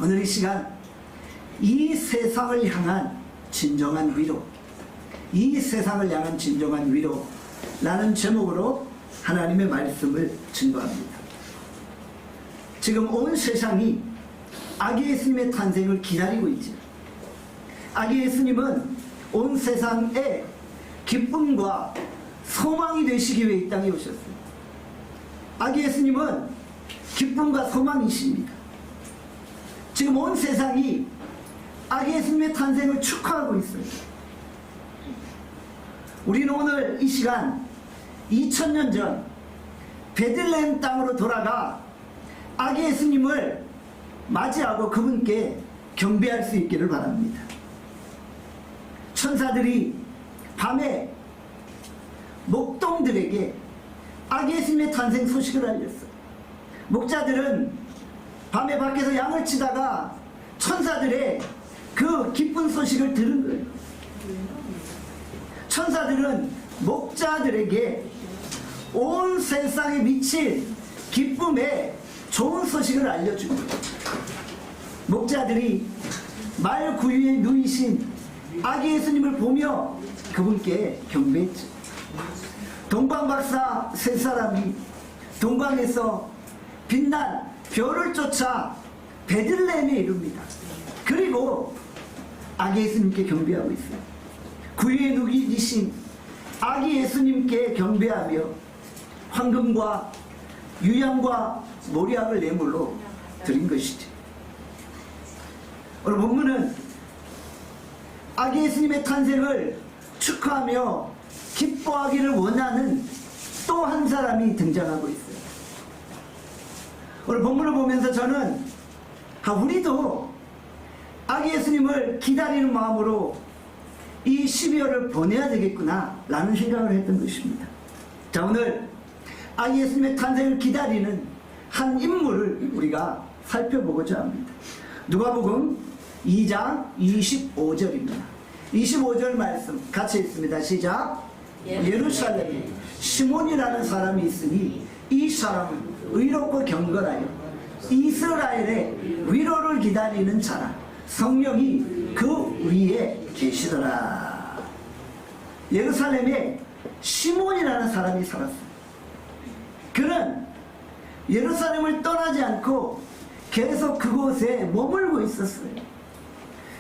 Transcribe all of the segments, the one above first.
오늘 이 시간 이 세상을 향한 진정한 위로, 이 세상을 향한 진정한 위로라는 제목으로 하나님의 말씀을 증거합니다. 지금 온 세상이 아기 예수님의 탄생을 기다리고 있죠. 아기 예수님은 온 세상에 기쁨과 소망이 되시기 위해 이 땅에 오셨어요. 아기 예수님은 기쁨과 소망이십니다. 지금 온 세상이 아기 예수님의 탄생을 축하하고 있어요. 우리는 오늘 이 시간 2000년 전 베들레헴 땅으로 돌아가 아기 예수님을 맞이하고 그분께 경배할 수 있기를 바랍니다. 천사들이 밤에 목동들에게 아기 예수님의 탄생 소식을 알렸어요. 목자들은 밤에 밖에서 양을 치다가 천사들의 그 기쁜 소식을 들은 거예요. 천사들은 목자들에게 온 세상에 미친 기쁨의 좋은 소식을 알려주고, 목자들이 말 구유에 누이신 아기 예수님을 보며 그분께 경배했죠. 동방박사 세 사람이 동방에서 빛난 별을 쫓아 베들레헴에 이릅니다. 그리고 아기 예수님께 경배하고 있어요. 구유에 누이신 아기 예수님께 경배하며 황금과 유향과 모략을 예물로 드린 것이죠. 오늘 본문은 아기 예수님의 탄생을 축하하며 기뻐하기를 원하는 또 한 사람이 등장하고 있어요. 오늘 본문을 보면서 저는 우리도 아기 예수님을 기다리는 마음으로 이 12월을 보내야 되겠구나 라는 생각을 했던 것입니다. 자, 오늘 아기 예수님의 탄생을 기다리는 한 인물을 우리가 살펴보고자 합니다. 누가복음 2장 25절입니다. 25절 말씀 같이 읽습니다. 시작. 예루살렘에 시몬이라는 사람이 있으니 이 사람은 의롭고 경건하여 이스라엘의 위로를 기다리는 자라. 성령이 그 위에 계시더라. 예루살렘에 시몬이라는 사람이 살았어요. 그는 예루살렘을 떠나지 않고 계속 그곳에 머물고 있었어요.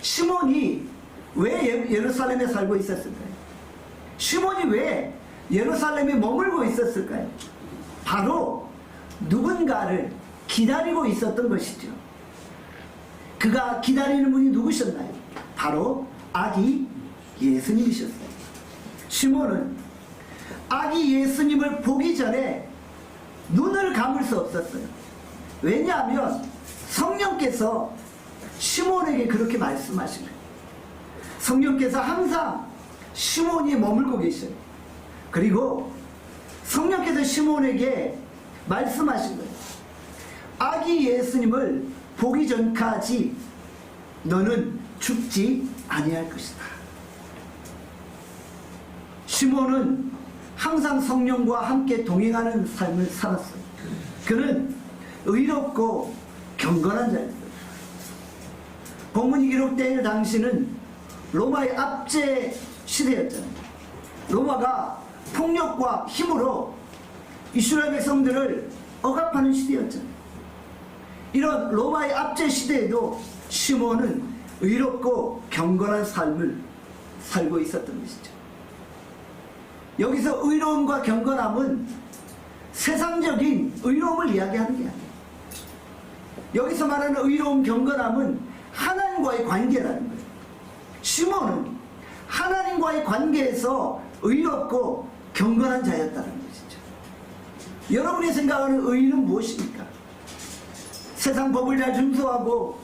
시몬이 왜 예루살렘에 살고 있었을까요? 시몬이 왜 예루살렘에 머물고 있었을까요? 바로 누군가를 기다리고 있었던 것이죠. 그가 기다리는 분이 누구셨나요? 바로 아기 예수님이셨어요. 시몬은 아기 예수님을 보기 전에 눈을 감을 수 없었어요. 왜냐하면 성령께서 시몬에게 그렇게 말씀하신 거예요. 성령께서 항상 시몬이 머물고 계셔요. 그리고 성령께서 시몬에게 말씀하신 거예요. 아기 예수님을 보기 전까지 너는 죽지 아니할 것이다. 시몬은 항상 성령과 함께 동행하는 삶을 살았어요. 그는 의롭고 경건한 자였어요. 본문이 기록될 당시는 로마의 압제 시대였잖아요. 로마가 폭력과 힘으로 이스라엘 백성들을 억압하는 시대였잖아요. 이런 로마의 압제 시대에도 시몬은 의롭고 경건한 삶을 살고 있었던 것이죠. 여기서 의로움과 경건함은 세상적인 의로움을 이야기하는 게 아니에요. 여기서 말하는 의로움, 경건함은 하나님과의 관계라는 거예요. 시몬은 하나님과의 관계에서 의롭고 경건한 자였다는 것이죠. 여러분이 생각하는 의는 무엇입니까? 세상 법을 잘 준수하고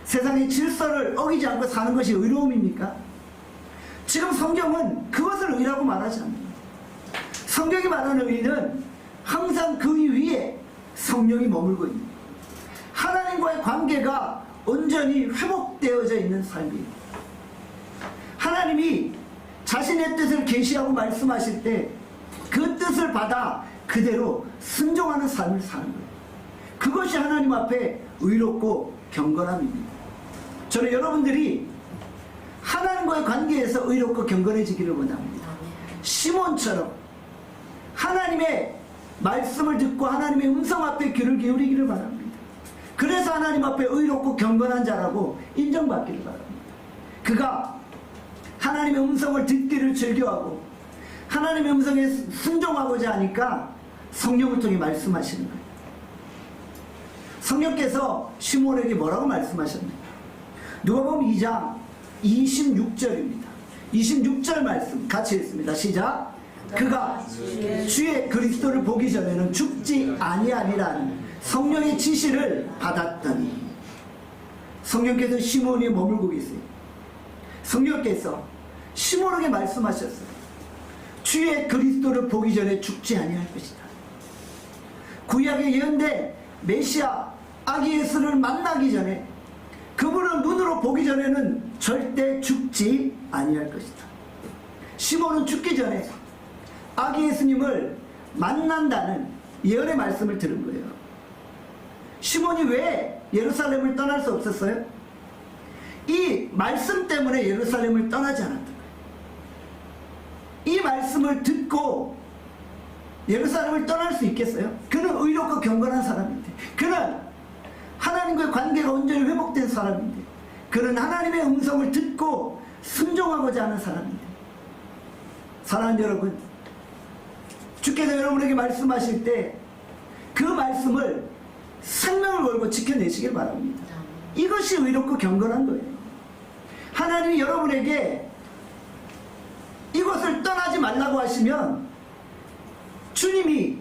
세상의 질서를 어기지 않고 사는 것이 의로움입니까? 지금 성경은 그것을 의라고 말하지 않습니다. 성경이 말하는 의는 항상 그 위에 성령이 머물고 있는, 하나님과의 관계가 온전히 회복되어져 있는 삶이에요. 하나님이 자신의 뜻을 계시하고 말씀하실 때 그 뜻을 받아 그대로 순종하는 삶을 사는 거예요. 그것이 하나님 앞에 의롭고 경건함입니다. 저는 여러분들이 하나님과의 관계에서 의롭고 경건해지기를 원합니다. 시몬처럼 하나님의 말씀을 듣고 하나님의 음성 앞에 귀를 기울이기를 바랍니다. 그래서 하나님 앞에 의롭고 경건한 자라고 인정받기를 바랍니다. 그가 하나님의 음성을 듣기를 즐겨하고 하나님의 음성에 순종하고자 하니까 성령을 통해 말씀하시는 거예요. 성령께서 시몬에게 뭐라고 말씀하셨나요? 누가복음 2장 26절입니다. 26절 말씀 같이 읽습니다. 시작. 그가 주의 그리스도를 보기 전에는 죽지 아니하니라는 성령의 지시를 받았더니, 성령께서 시몬이 머물고 계세요. 성령께서 시몬에게 말씀하셨어요. 주의 그리스도를 보기 전에 죽지 아니할 것이다. 구약의 예언대 메시아 아기 예수를 만나기 전에, 그분을 눈으로 보기 전에는 절대 죽지 아니할 것이다. 시몬은 죽기 전에 아기 예수님을 만난다는 예언의 말씀을 들은 거예요. 시몬이 왜 예루살렘을 떠날 수 없었어요? 이 말씀 때문에 예루살렘을 떠나지 않았던 거예요. 이 말씀을 듣고 예루살렘을 떠날 수 있겠어요? 그는 의롭고 경건한 사람인데, 그는 하나님과의 관계가 온전히 회복된 사람인데, 그는 하나님의 음성을 듣고 순종하고자 하는 사람인데, 사랑하는 여러분, 주께서 여러분에게 말씀하실 때 그 말씀을 생명을 걸고 지켜내시길 바랍니다. 이것이 의롭고 경건한 거예요. 하나님이 여러분에게 이곳을 떠나지 말라고 하시면 주님이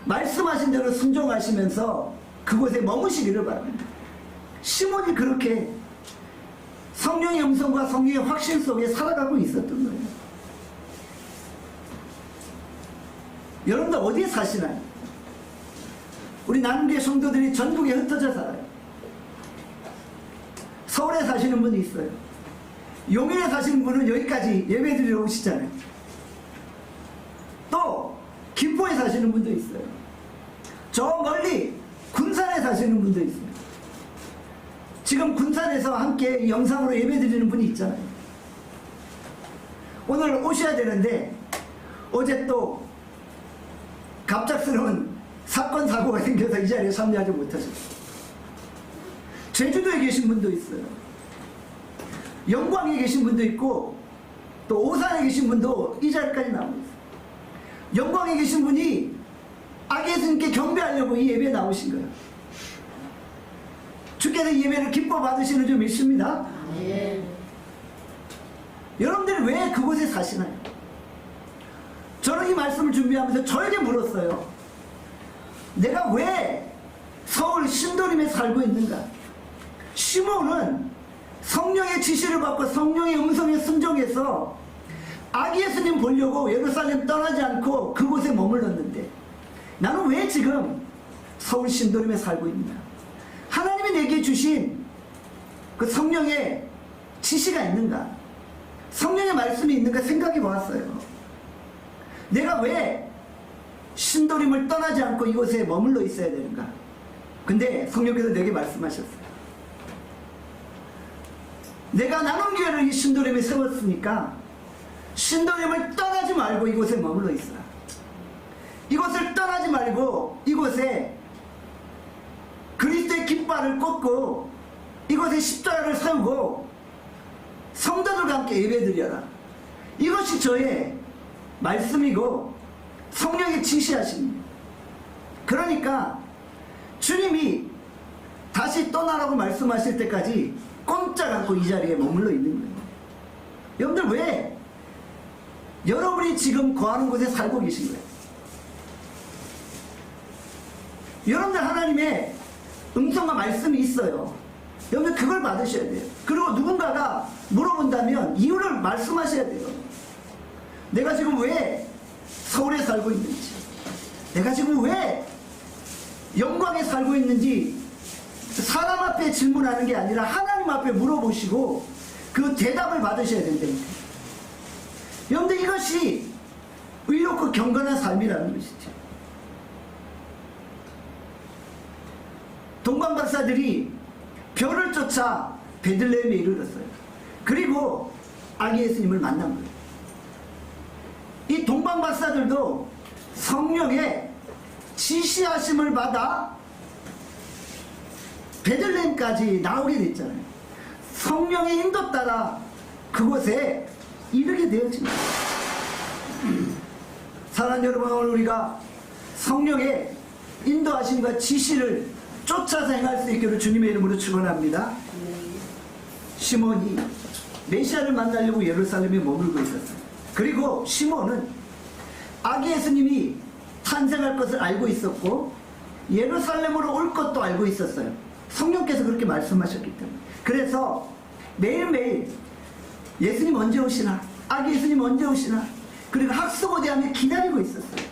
말씀하신 대로 순종하시면서 그곳에 머무시기를 바랍니다. 시몬이 그렇게 성령의 음성과 성령의 확신 속에 살아가고 있었던 거예요. 여러분들 어디에 사시나요? 우리 나눔교회 성도들이 전국에 흩어져 살아요. 서울에 사시는 분이 있어요. 용인에 사시는 분은 여기까지 예배드리러 오시잖아요. 또 김포에 사시는 분도 있어요. 저 멀리 군산에 사시는 분도 있어요. 지금 군산에서 함께 영상으로 예배드리는 분이 있잖아요. 오늘 오셔야 되는데 어제 또 갑작스러운 사건 사고가 생겨서 이 자리에 참여하지 못하셨어요. 제주도에 계신 분도 있어요. 영광에 계신 분도 있고 또 오산에 계신 분도 이 자리까지 나오고 있어요. 영광에 계신 분이 아기 예수님께 경배하려고 이 예배에 나오신 거예요. 주께서 이 예배를 기뻐 받으시는 줄 믿습니다. 네. 여러분들이 왜 그곳에 사시나요? 저는 이 말씀을 준비하면서 저에게 물었어요. 내가 왜 서울 신도림에 살고 있는가? 시몬은 성령의 지시를 받고 성령의 음성에 순종해서 아기 예수님 보려고 예루살렘 떠나지 않고 그곳에 머물렀는데, 나는 왜 지금 서울 신도림에 살고 있는가? 하나님이 내게 주신 그 성령의 지시가 있는가? 성령의 말씀이 있는가 생각해 보았어요. 내가 왜 신도림을 떠나지 않고 이곳에 머물러 있어야 되는가? 근데 성령께서 내게 말씀하셨어요. 내가 나눔교회를 이 신도림에 세웠으니까 신도림을 떠나지 말고 이곳에 머물러 있어라. 이곳을 떠나지 말고 이곳에 그리스도의 깃발을 꽂고 이곳에 십자가를 세우고 성도들과 함께 예배드려라. 이것이 저의 말씀이고 성령의 지시하십니다. 그러니까 주님이 다시 떠나라고 말씀하실 때까지 꼼짝 않고 이 자리에 머물러 있는 거예요. 여러분들 왜 여러분이 지금 거하는 곳에 살고 계신 거예요? 여러분들 하나님의 음성과 말씀이 있어요. 여러분들 그걸 받으셔야 돼요. 그리고 누군가가 물어본다면 이유를 말씀하셔야 돼요. 내가 지금 왜 서울에 살고 있는지, 내가 지금 왜 영광에 살고 있는지 사람 앞에 질문하는 게 아니라 하나님 앞에 물어보시고 그 대답을 받으셔야 된다니까. 여러분들 이것이 의롭고 경건한 삶이라는 것이죠. 동방 박사들이 별을 쫓아 베들레헴에 이르렀어요. 그리고 아기 예수님을 만난 거예요. 이 동방박사들도 성령의 지시하심을 받아 베들레헴까지 나오게 됐잖아요. 성령의 인도 따라 그곳에 이르게 되었습니다. 사랑하는 여러분, 오늘 우리가 성령의 인도하심과 지시를 쫓아서 행할 수 있기를 주님의 이름으로 축원합니다. 시몬이 메시아를 만나려고 예루살렘에 머물고 있었어요. 그리고 시몬은 아기 예수님이 탄생할 것을 알고 있었고 예루살렘으로 올 것도 알고 있었어요. 성령께서 그렇게 말씀하셨기 때문에. 그래서 매일매일 예수님 언제 오시나, 아기 예수님 언제 오시나, 그리고 학수고대하며 기다리고 있었어요.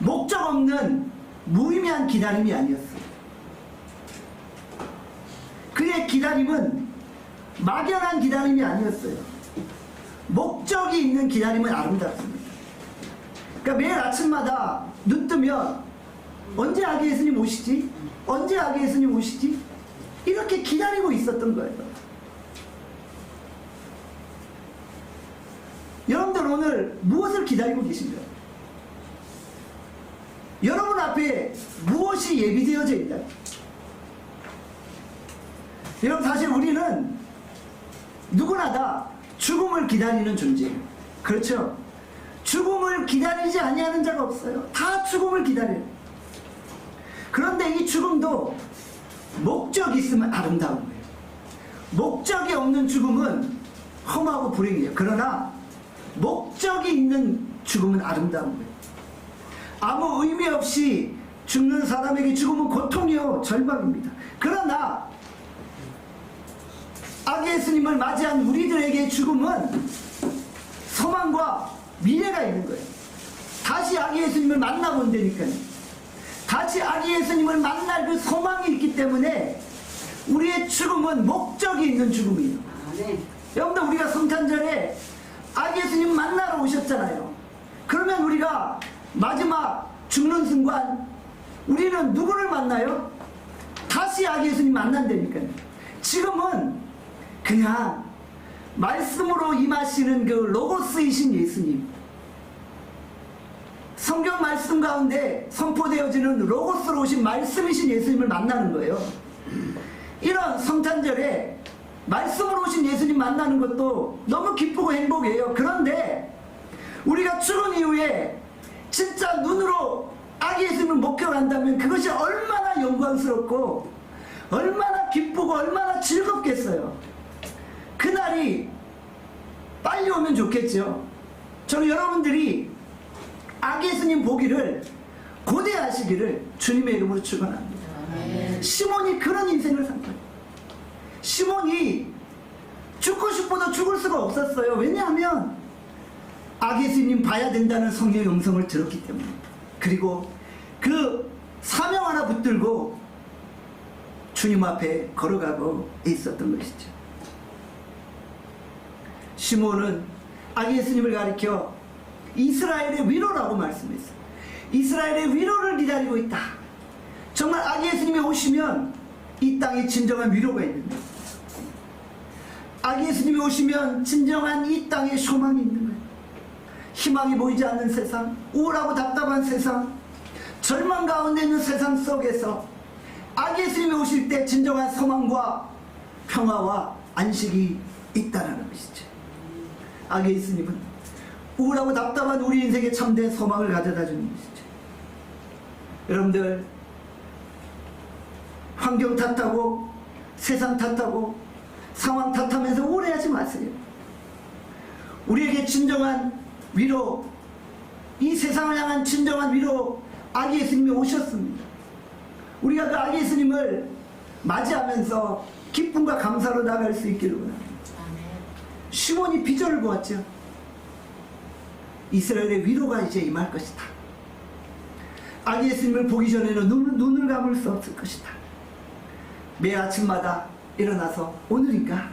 목적 없는 무의미한 기다림이 아니었어요. 그의 기다림은 막연한 기다림이 아니었어요. 목적이 있는 기다림은 아름답습니다. 그러니까 매일 아침마다 눈 뜨면 언제 아기 예수님 오시지? 언제 아기 예수님 오시지? 이렇게 기다리고 있었던 거예요. 여러분들 오늘 무엇을 기다리고 계신가요? 여러분 앞에 무엇이 예비되어져 있나요? 여러분, 사실 우리는 누구나 다 죽음을 기다리는 존재예요. 그렇죠? 죽음을 기다리지 아니하는 자가 없어요. 다 죽음을 기다려요. 그런데 이 죽음도 목적이 있으면 아름다운 거예요. 목적이 없는 죽음은 험하고 불행해요. 그러나 목적이 있는 죽음은 아름다운 거예요. 아무 의미 없이 죽는 사람에게 죽음은 고통이요 절망입니다. 그러나 아기 예수님을 맞이한 우리들에게 죽음은 소망과 미래가 있는 거예요. 다시 아기 예수님을 만나본다니까요. 다시 아기 예수님을 만날 그 소망이 있기 때문에 우리의 죽음은 목적이 있는 죽음이에요. 여러분들, 우리가 성탄절에 아기 예수님 만나러 오셨잖아요. 그러면 우리가 마지막 죽는 순간 우리는 누구를 만나요? 다시 아기 예수님 만난다니까요. 지금은 그냥 말씀으로 임하시는 그 로고스이신 예수님, 성경 말씀 가운데 선포되어지는 로고스로 오신 말씀이신 예수님을 만나는 거예요. 이런 성탄절에 말씀으로 오신 예수님 만나는 것도 너무 기쁘고 행복해요. 그런데 우리가 죽은 이후에 진짜 눈으로 아기 예수님을 목격한다면 그것이 얼마나 영광스럽고 얼마나 기쁘고 얼마나 즐겁겠어요. 그날이 빨리 오면 좋겠죠. 저는 여러분들이 아기 예수님 보기를 고대하시기를 주님의 이름으로 축원합니다. 시몬이 그런 인생을 산 거예요. 시몬이 죽고 싶어도 죽을 수가 없었어요. 왜냐하면 아기 예수님 봐야 된다는 성령의 음성을 들었기 때문에. 그리고 그 사명 하나 붙들고 주님 앞에 걸어가고 있었던 것이죠. 시몬은 아기 예수님을 가리켜 이스라엘의 위로라고 말씀했어요. 이스라엘의 위로를 기다리고 있다. 정말 아기 예수님이 오시면 이 땅에 진정한 위로가 있는데, 아기 예수님이 오시면 진정한 이 땅에 소망이 있는 거예요. 희망이 보이지 않는 세상, 우울하고 답답한 세상, 절망 가운데 있는 세상 속에서 아기 예수님이 오실 때 진정한 소망과 평화와 안식이 있다는 것이죠. 아기 예수님은 우울하고 답답한 우리 인생에 참된 소망을 가져다 주는 것이죠. 여러분들, 환경 탓하고 세상 탓하고 상황 탓하면서 우울해하지 마세요. 우리에게 진정한 위로, 이 세상을 향한 진정한 위로, 아기 예수님이 오셨습니다. 우리가 그 아기 예수님을 맞이하면서 기쁨과 감사로 나갈 수 있기를 원합니다. 시몬이 비전을 보았죠. 이스라엘의 위로가 이제 임할 것이다. 아기 예수님을 보기 전에는 눈을 감을 수 없을 것이다. 매일 아침마다 일어나서 오늘인가?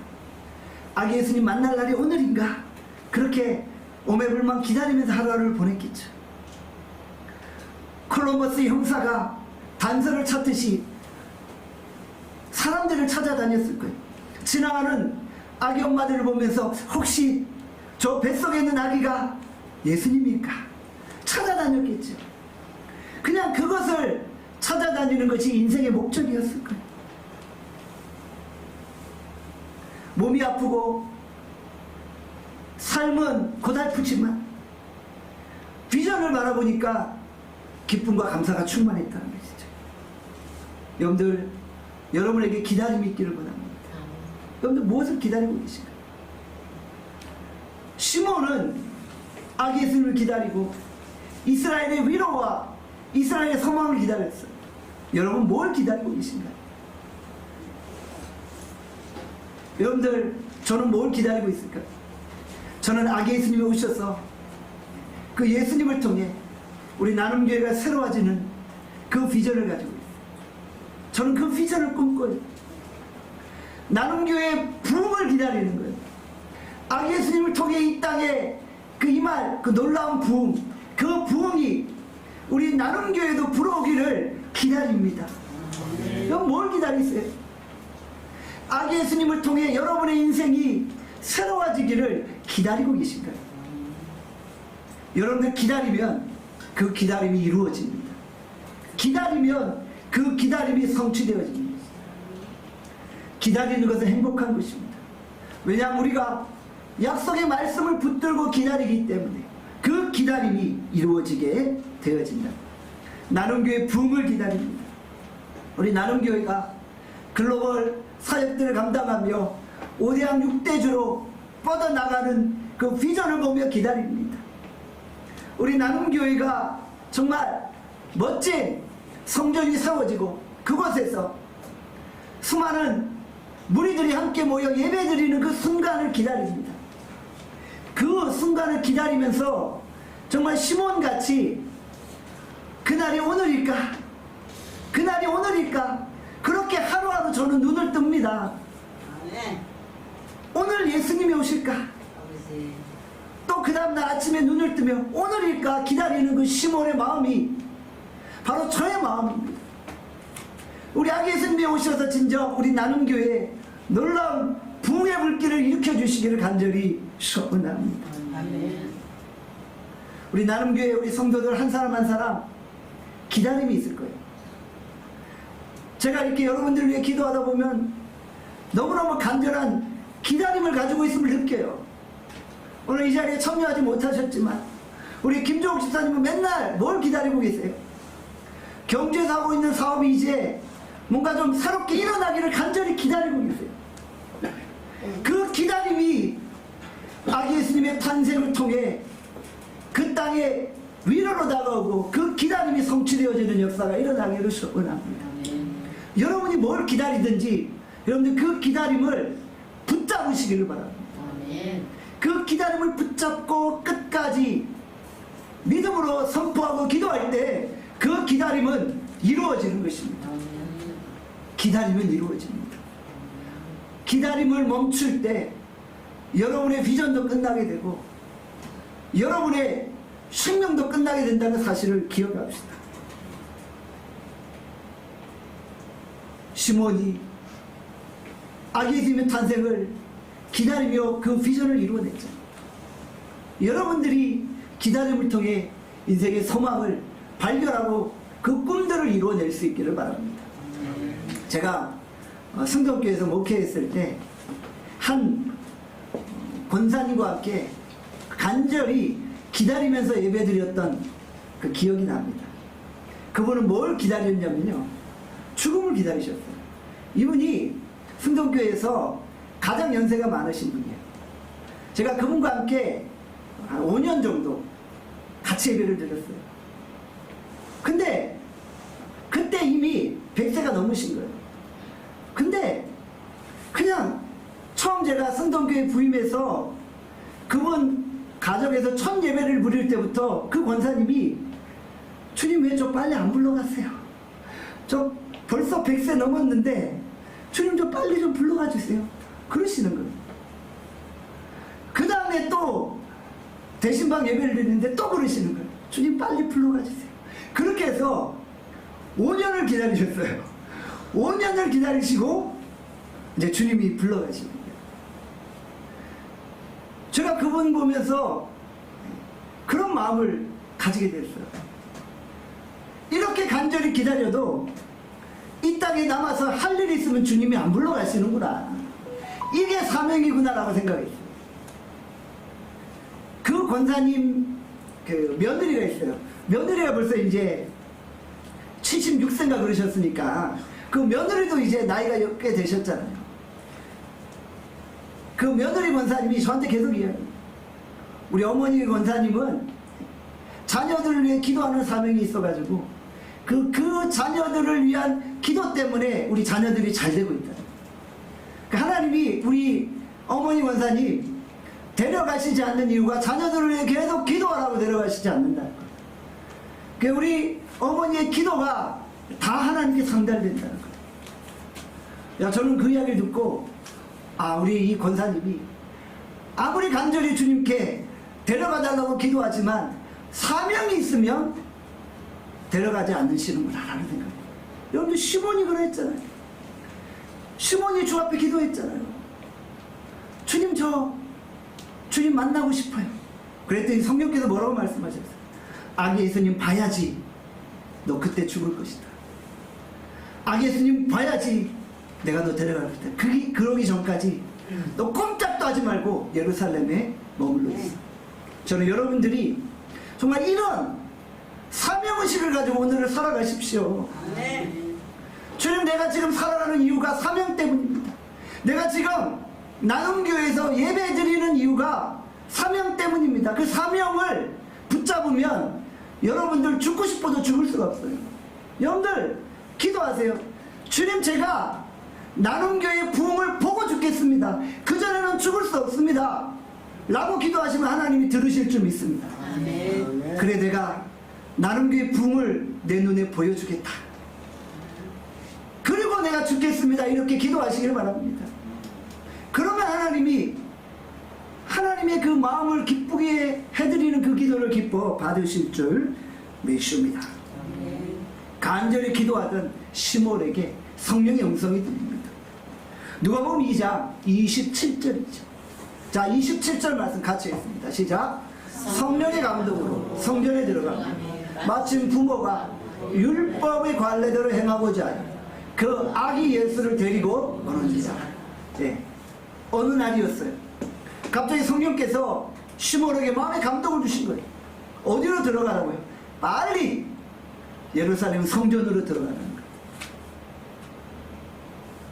아기 예수님 만날 날이 오늘인가? 그렇게 오매불망 기다리면서 하루하루를 보냈겠죠. 콜럼버스 형사가 단서를 찾듯이 사람들을 찾아다녔을 거예요. 지나가는 아기 엄마들을 보면서 혹시 저 뱃속에 있는 아기가 예수님일까 찾아다녔겠죠. 그냥 그것을 찾아다니는 것이 인생의 목적이었을 거예요. 몸이 아프고 삶은 고달프지만 비전을 바라보니까 기쁨과 감사가 충만했다는 것이죠. 여러분들, 여러분에게 기다림이 있기를 원합니다. 여러분들 무엇을 기다리고 계신가요? 시몬은 아기 예수님을 기다리고 이스라엘의 위로와 이스라엘의 소망을 기다렸어요. 여러분 뭘 기다리고 계신가요? 여러분들, 저는 뭘 기다리고 있을까요? 저는 아기 예수님이 오셔서 그 예수님을 통해 우리 나눔교회가 새로워지는 그 비전을 가지고 있어요. 저는 그 비전을 꿈꿔요. 나눔교회의 부흥을 기다리는 거예요. 아기 예수님을 통해 이 땅에 그 임할 그 놀라운 부흥, 그 부흥이 우리 나눔교회도 불어오기를 기다립니다. 그럼 뭘 기다리세요? 아기 예수님을 통해 여러분의 인생이 새로워지기를 기다리고 계신가요? 여러분들 기다리면 그 기다림이 이루어집니다. 기다리면 그 기다림이 성취되어집니다. 기다리는 것은 행복한 것입니다. 왜냐하면 우리가 약속의 말씀을 붙들고 기다리기 때문에 그 기다림이 이루어지게 되어진다. 나눔교회 부흥을 기다립니다. 우리 나눔교회가 글로벌 사역들을 감당하며 5대양 6대주로 뻗어나가는 그 비전을 보며 기다립니다. 우리 나눔교회가 정말 멋진 성전이 세워지고 그곳에서 수많은 무리들이 함께 모여 예배드리는 그 순간을 기다립니다. 그 순간을 기다리면서 정말 시몬같이 그날이 오늘일까? 그날이 오늘일까? 그렇게 하루하루 저는 눈을 뜹니다. 오늘 예수님이 오실까? 또 그 다음날 아침에 눈을 뜨면 오늘일까 기다리는 그 시몬의 마음이 바로 저의 마음입니다. 우리 아기 예수님이 오셔서 진정 우리 나눔교회에 놀라운 부흥의 불길을 일으켜 주시기를 간절히 소원합니다. 우리 나눔교회 우리 성도들 한 사람 한 사람 기다림이 있을 거예요. 제가 이렇게 여러분들을 위해 기도하다 보면 너무너무 간절한 기다림을 가지고 있음을 느껴요. 오늘 이 자리에 참여하지 못하셨지만 우리 김종욱 집사님은 맨날 뭘 기다리고 계세요? 경주에서 하고 있는 사업이 이제 뭔가 좀 새롭게 일어나기를 간절히 기다리고 계세요. 그 기다림이 아기 예수님의 탄생을 통해 그 땅에 위로로 다가오고 그 기다림이 성취되어지는 역사가 일어나기를 소원합니다. 여러분이 뭘 기다리든지 여러분들 그 기다림을 붙잡으시기를 바랍니다. 그 기다림을 붙잡고 끝까지 믿음으로 선포하고 기도할 때 그 기다림은 이루어지는 것입니다. 기다림은 이루어집니다. 기다림을 멈출 때 여러분의 비전도 끝나게 되고 여러분의 생명도 끝나게 된다는 사실을 기억합시다. 시몬이 아기 예수님의 탄생을 기다리며 그 비전을 이루어냈죠. 여러분들이 기다림을 통해 인생의 소망을 발견하고 그 꿈들을 이루어낼 수 있기를 바랍니다. 제가 성경교회에서 목회했을 때 한 권사님과 함께 간절히 기다리면서 예배드렸던 그 기억이 납니다. 그분은 뭘 기다렸냐면요, 죽음을 기다리셨어요. 이분이 성동교회에서 가장 연세가 많으신 분이에요. 제가 그분과 함께 한 5년 정도 같이 예배를 드렸어요. 근데 그때 이미 100세가 넘으신 거예요. 근데 그냥 처음 제가 성동교회 부임해서 그분 가정에서 첫 예배를 부릴 때부터 그 권사님이 주님 왜 저 빨리 안 불러갔어요? 저 벌써 100세 넘었는데 주님 좀 빨리 좀 불러가 주세요. 그러시는 거예요. 그 다음에 또 대신방 예배를 드리는데 또 그러시는 거예요. 주님 빨리 불러가 주세요. 그렇게 해서 5년을 기다리셨어요. 5년을 기다리시고 이제 주님이 불러가시는 거예요. 제가 그분 보면서 그런 마음을 가지게 됐어요. 이렇게 간절히 기다려도 이 땅에 남아서 할 일이 있으면 주님이 안 불러가시는구나. 이게 사명이구나라고 생각했어요. 그 권사님 그 며느리가 있어요. 며느리가 벌써 이제 76세인가 그러셨으니까 그 며느리도 이제 나이가 꽤 되셨잖아요. 그 며느리 권사님이 저한테 계속 이야기해요. 우리 어머니 권사님은 자녀들을 위해 기도하는 사명이 있어가지고 그 자녀들을 위한 기도 때문에 우리 자녀들이 잘 되고 있다. 하나님이 우리 어머니 권사님 데려가시지 않는 이유가 자녀들을 위해 계속 기도하라고 데려가시지 않는다. 우리 어머니의 기도가 다 하나님께 상달된다는 거예요. 야, 저는 그 이야기를 듣고 우리 이 권사님이 아무리 간절히 주님께 데려가달라고 기도하지만 사명이 있으면 데려가지 않으시는구나 라는 생각이에요. 여러분들 시몬이 그랬잖아요. 시몬이 주 앞에 기도했잖아요. 주님, 주님 만나고 싶어요. 그랬더니 성령께서 뭐라고 말씀하셨어요? 아기 예수님 봐야지 너 그때 죽을 것이다. 아기 예수님 봐야지 내가 너 데려갈 것이다. 그러기 전까지 너 꼼짝도 하지 말고 예루살렘에 머물러 있어. 저는 여러분들이 정말 이런 사명의식을 가지고 오늘을 살아가십시오. 주님, 내가 지금 살아가는 이유가 사명 때문입니다. 내가 지금 나눔교회에서 예배 드리는 이유가 사명 때문입니다. 그 사명을 붙잡으면 여러분들 죽고 싶어도 죽을 수가 없어요. 여러분들 기도하세요. 주님, 제가 나눔교회의 부흥을 보고 죽겠습니다. 그전에는 죽을 수 없습니다 라고 기도하시면 하나님이 들으실 줄 믿습니다. 그래, 내가 나눔교회 부흥을 내 눈에 보여주겠다. 그리고 내가 죽겠습니다. 이렇게 기도하시길 바랍니다. 그러면 하나님의 그 마음을 기쁘게 해드리는 그 기도를 기뻐 받으실 줄 믿습니다. 간절히 기도하던 시몬에게 성령의 음성이 들립니다. 누가복음 2장 27절이죠. 자, 27절 말씀 같이 읽습니다. 시작. 성령의 감동으로 성전에 들어가 마침 부모가 율법의 관례대로 행하고자 하여 그 아기 예수를 데리고 오는지라. 어느 날이었어요. 갑자기 성령께서 시몬에게 마음의 감동을 주신 거예요. 어디로 들어가라고요? 빨리 예루살렘 성전으로 들어가라는 거예요.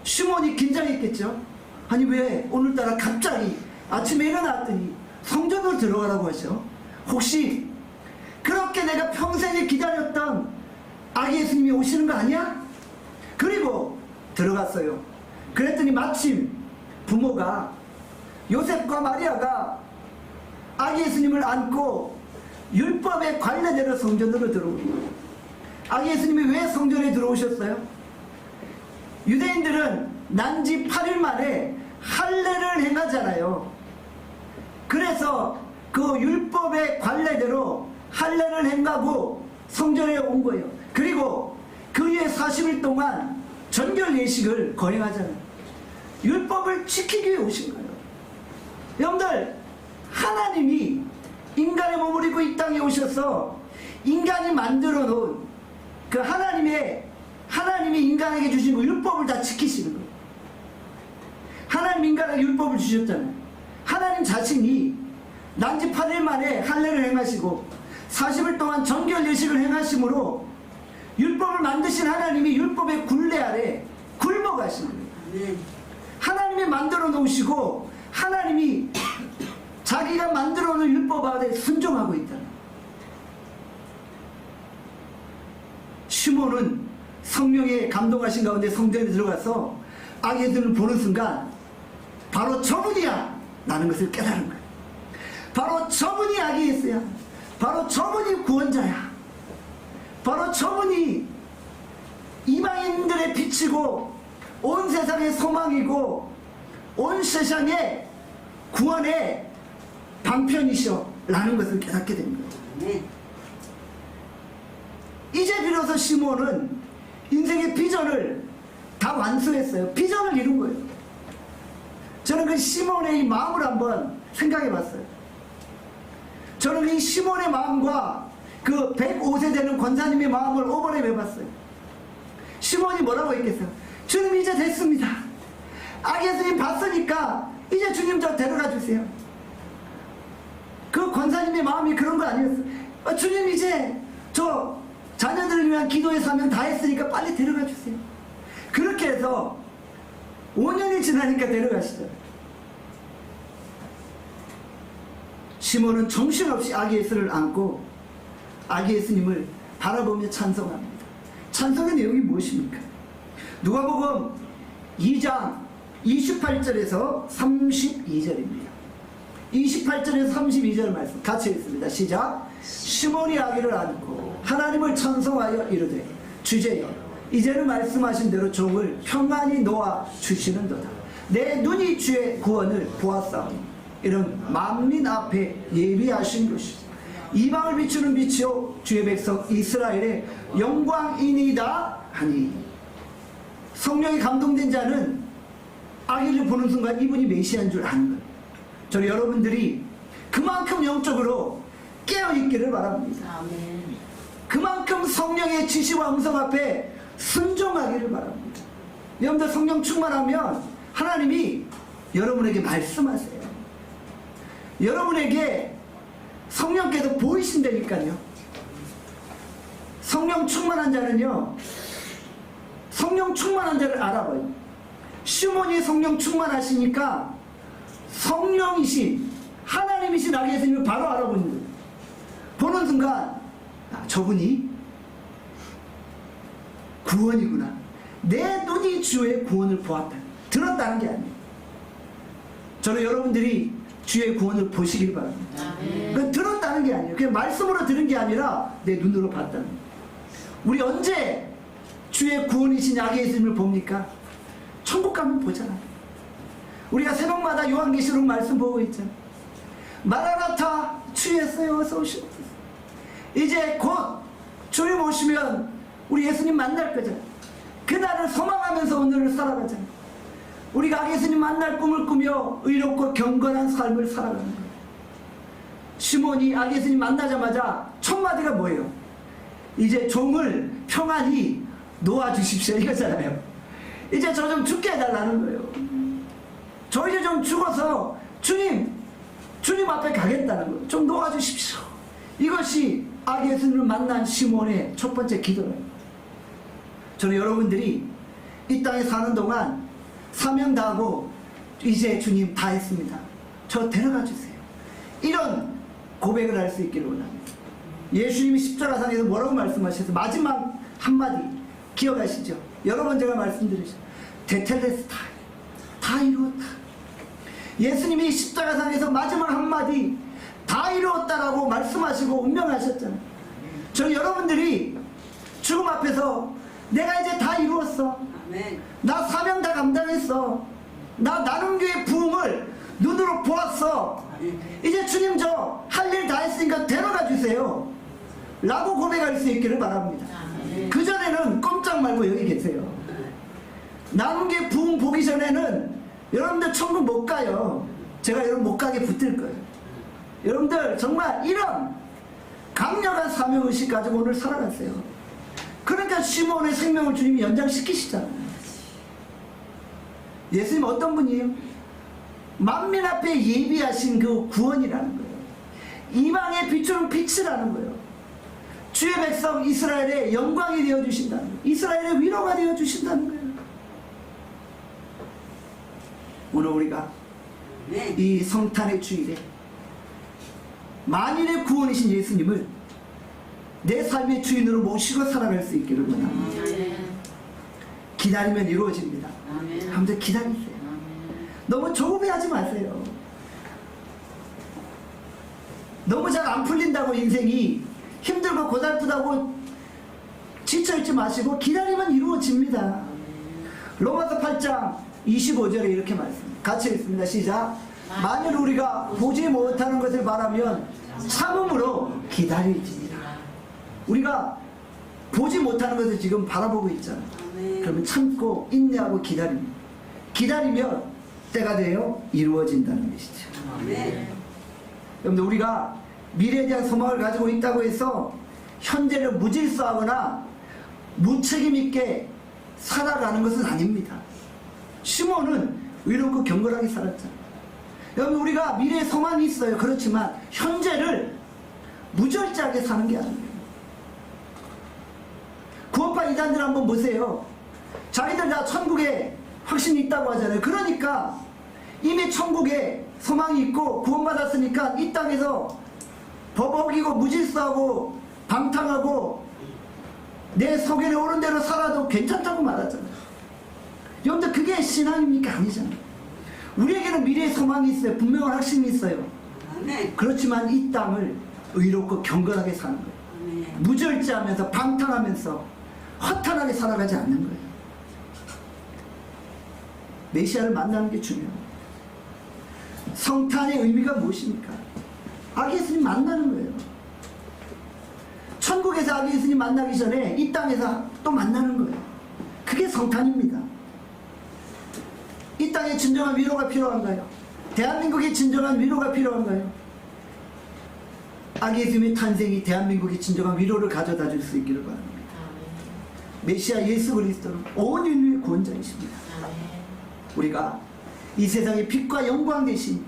시몬이 긴장했겠죠. 아니, 왜 오늘따라 갑자기 아침에 일어났더니 성전으로 들어가라고 하죠? 혹시 그렇게 내가 평생에 기다렸던 아기 예수님이 오시는 거 아니야? 그리고 들어갔어요. 그랬더니 마침 부모가 요셉과 마리아가 아기 예수님을 안고 율법의 관례대로 성전으로 들어오는 거예요. 아기 예수님이 왜 성전에 들어오셨어요? 유대인들은 난지 8일 만에 할례를 행하잖아요. 그래서 그 율법의 관례대로 할례를 행하고 성전에 온 거예요. 그리고 그 후에 40일 동안 전결 예식을 거행하잖아요. 율법을 지키기 위해 오신 거예요. 여러분들, 하나님이 인간의 몸을 입고 이 땅에 오셔서 인간이 만들어 놓은 그 하나님이 인간에게 주신 그 율법을 다 지키시는 거예요. 하나님 인간에게 율법을 주셨잖아요. 하나님 자신이 난지 8일 만에 할례를 행하시고 40일 동안 정결 예식을 행하심으로 율법을 만드신 하나님이 율법의 굴레 아래 굶어 가신 거예요. 하나님이 만들어 놓으시고 하나님이 자기가 만들어 놓은 율법 아래 순종하고 있다. 시몬은 성령에 감동하신 가운데 성전에 들어가서 아기들을 보는 순간 바로 저분이야 라는 것을 깨달은 거예요. 바로 저분이 아기 예수야. 바로 저분이 구원자야. 바로 저분이 이방인들의 빛이고 온 세상의 소망이고 온 세상의 구원의 방편이셔 라는 것을 깨닫게 된 거예요. 이제 비로소 시몬은 인생의 비전을 다 완수했어요. 비전을 이룬 거예요. 저는 그 시몬의 이 마음을 한번 생각해 봤어요. 저는 이 시몬의 마음과 그 105세 되는 권사님의 마음을 오버랩 해봤어요. 시몬이 뭐라고 했겠어요? 주님 이제 됐습니다. 아기 예수님 봤으니까 이제 주님 저 데려가 주세요. 그 권사님의 마음이 그런 거 아니었어요. 주님 이제 저 자녀들을 위한 기도의 사명 다 했으니까 빨리 데려가 주세요. 그렇게 해서 5년이 지나니까 데려가시죠. 시몬은 정신없이 아기 예수를 안고 아기 예수님을 바라보며 찬송합니다. 찬송의 내용이 무엇입니까? 누가복음 2장 28절에서 32절입니다. 28절에서 32절 말씀 같이 읽습니다. 시작. 시몬이 아기를 안고 하나님을 찬송하여 이르되 주제여 이제는 말씀하신 대로 종을 평안히 놓아 주시는도다. 내 눈이 주의 구원을 보았사오니 이런 만민 앞에 예비하신 것이다. 이방을 비추는 빛이요 주의 백성 이스라엘의 영광이니이다 하니. 성령이 감동된 자는 아기를 보는 순간 이분이 메시아인 줄 아는 거예요. 저는 여러분들이 그만큼 영적으로 깨어있기를 바랍니다. 아멘. 그만큼 성령의 지시와 음성 앞에 순종하기를 바랍니다. 여러분들 성령 충만하면 하나님이 여러분에게 말씀하세요. 여러분에게 성령께서 보이신다니까요. 성령 충만한 자는요, 성령 충만한 자를 알아봐요. 시몬이 성령 충만하시니까 성령이신 하나님이신 아기 예수님을 바로 알아보는 거예요. 보는 순간 저분이 구원이구나. 내 눈이 주의 구원을 보았다. 들었다는 게 아니에요. 저는 여러분들이 주의 구원을 보시길 바랍니다. 그건 들었다는 게 아니에요. 그냥 말씀으로 들은 게 아니라 내 눈으로 봤다는 거예요. 우리 언제 주의 구원이신 아기 예수님을 봅니까? 천국 가면 보잖아요. 우리가 새벽마다 요한계시록 말씀 보고 있잖아요. 마라나타 주였어요 어서 오시옵소서. 이제 곧 주님 오시면 우리 예수님 만날 거잖아요. 그날을 소망하면서 오늘을 살아가잖아요. 우리가 아기 예수님 만날 꿈을 꾸며 의롭고 경건한 삶을 살아가는 거예요. 시몬이 아기 예수님 만나자마자 첫 마디가 뭐예요? 이제 종을 평안히 놓아주십시오 이거잖아요. 이제 저 좀 죽게 해달라는 거예요. 저 이제 좀 죽어서 주님 앞에 가겠다는 거예요. 좀 놓아주십시오. 이것이 아기 예수님을 만난 시몬의 첫 번째 기도예요. 저는 여러분들이 이 땅에 사는 동안 사명 다하고 이제 주님 다 했습니다. 저 데려가 주세요. 이런 고백을 할 수 있기를 원합니다. 예수님이 십자가상에서 뭐라고 말씀하셨어요? 마지막 한마디 기억하시죠? 여러 번 제가 말씀드리죠. 테텔레스타이, 다 이루었다. 예수님이 십자가상에서 마지막 한마디 다 이루었다라고 말씀하시고 운명하셨잖아요. 저는 여러분들이 죽음 앞에서 내가 이제 다 이루었어. 아멘. 나 사명 다 감당했어. 나 나눔교회 부흥을 눈으로 보았어. 이제 주님 저 할 일 다 했으니까 데려가 주세요 라고 고백할 수 있기를 바랍니다. 그전에는 꼼짝 말고 여기 계세요. 나눔교회 부흥 보기 전에는 여러분들 천국 못 가요. 제가 여러분 못 가게 붙들 거예요. 여러분들 정말 이런 강력한 사명의식 가지고 오늘 살아갔어요. 그러니까 시몬의 생명을 주님이 연장시키시잖아요. 예수님 어떤 분이에요? 만민 앞에 예비하신 그 구원이라는 거예요. 이방에 비추는 빛이라는 거예요. 주의 백성 이스라엘의 영광이 되어주신다는 거예요. 이스라엘의 위로가 되어주신다는 거예요. 오늘 우리가 이 성탄의 주일에 만인의 구원이신 예수님을 내 삶의 주인으로 모시고 살아갈 수 있기를 원합니다. 기다리면 이루어집니다. 여러분들 기다리세요. 너무 조급해하지 마세요. 너무 잘 안 풀린다고 인생이 힘들고 고달프다고 지쳐있지 마시고 기다리면 이루어집니다. 로마서 8장 25절에 이렇게 말씀합니다. 같이 읽습니다. 시작. 만일 우리가 보지 못하는 것을 바라면 참음으로 기다릴지니라. 우리가 보지 못하는 것을 지금 바라보고 있잖아요. 그러면 참고 인내하고 기다립니다. 기다리면 때가 되어 이루어진다는 것이죠. 아멘. 여러분들, 우리가 미래에 대한 소망을 가지고 있다고 해서 현재를 무질서하거나 무책임 있게 살아가는 것은 아닙니다. 시몬은 의롭고 경건하게 살았잖아요. 여러분, 우리가 미래에 소망이 있어요. 그렇지만 현재를 무절제하게 사는 게 아니에요. 구원파 이단들 한번 보세요. 자기들 다 천국에 확신이 있다고 하잖아요. 그러니까 이미 천국에 소망이 있고 구원받았으니까 이 땅에서 법 어기고 무질서하고 방탕하고 내 소견에 오른 대로 살아도 괜찮다고 말하잖아요. 여러분들, 그게 신앙입니까? 아니잖아요. 우리에게는 미래의 소망이 있어요. 분명한 확신이 있어요. 아멘. 그렇지만 이 땅을 의롭고 경건하게 사는 거예요. 아멘. 무절제하면서 방탕하면서 허탄하게 살아가지 않는 거예요. 메시아를 만나는 게 중요합니다. 성탄의 의미가 무엇입니까? 아기 예수님 만나는 거예요. 천국에서 아기 예수님 만나기 전에 이 땅에서 또 만나는 거예요. 그게 성탄입니다. 이 땅에 진정한 위로가 필요한가요? 대한민국에 진정한 위로가 필요한가요? 아기 예수님의 탄생이 대한민국에 진정한 위로를 가져다 줄 수 있기를 바랍니다. 메시아 예수 그리스도는 온 인류의 구원자이십니다. 우리가 이 세상의 빛과 영광 대신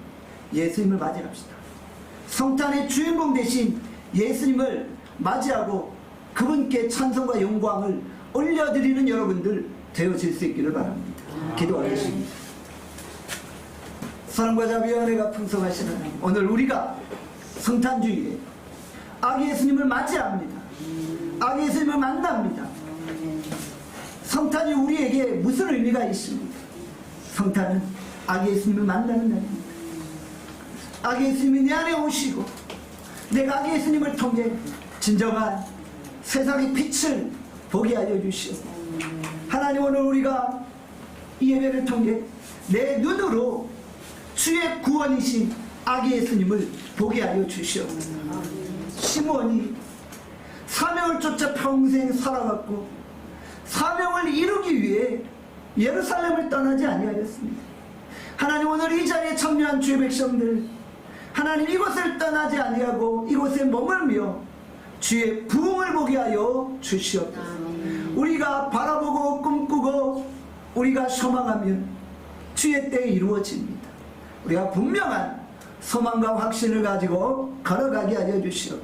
예수님을 맞이합시다. 성탄의 주인공 대신 예수님을 맞이하고 그분께 찬송과 영광을 올려드리는 여러분들 되어질 수 있기를 바랍니다. 기도하겠습니다. 사랑과 자비와 은혜가 풍성하신 하나님, 오늘 우리가 성탄주일에 아기 예수님을 맞이합니다. 아기 예수님을 만납니다. 성탄이 우리에게 무슨 의미가 있습니까? 성탄은 아기 예수님을 만나는 날입니다. 아기 예수님이 내 안에 오시고 내가 아기 예수님을 통해 진정한 세상의 빛을 보게 하여 주시옵소서. 하나님, 오늘 우리가 이 예배를 통해 내 눈으로 주의 구원이신 아기 예수님을 보게 하여 주시옵소서. 시몬이 사명을 쫓아 평생 살아갔고 사명을 이루기 위해 예루살렘을 떠나지 아니하였습니다. 하나님, 오늘 이 자리에 참여한 주의 백성들, 하나님 이곳을 떠나지 아니하고 이곳에 머물며 주의 부흥을 보게 하여 주시옵소서. 우리가 바라보고 꿈꾸고 우리가 소망하면 주의 때에 이루어집니다. 우리가 분명한 소망과 확신을 가지고 걸어가게 하여 주시옵소서.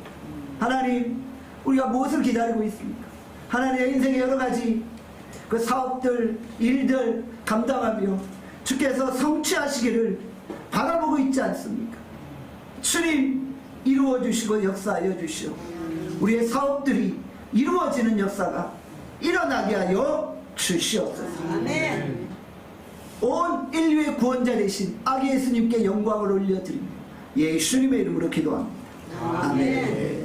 하나님, 우리가 무엇을 기다리고 있습니까? 하나님의 인생의 여러 가지 그 사업들, 일들 감당하며 주께서 성취하시기를 바라보고 있지 않습니까? 주님, 이루어 주시고 역사하여 주시오. 우리의 사업들이 이루어지는 역사가 일어나게 하여 주시옵소서. 아멘. 온 인류의 구원자 되신 아기 예수님께 영광을 올려드립니다. 예수님의 이름으로 기도합니다. 아멘.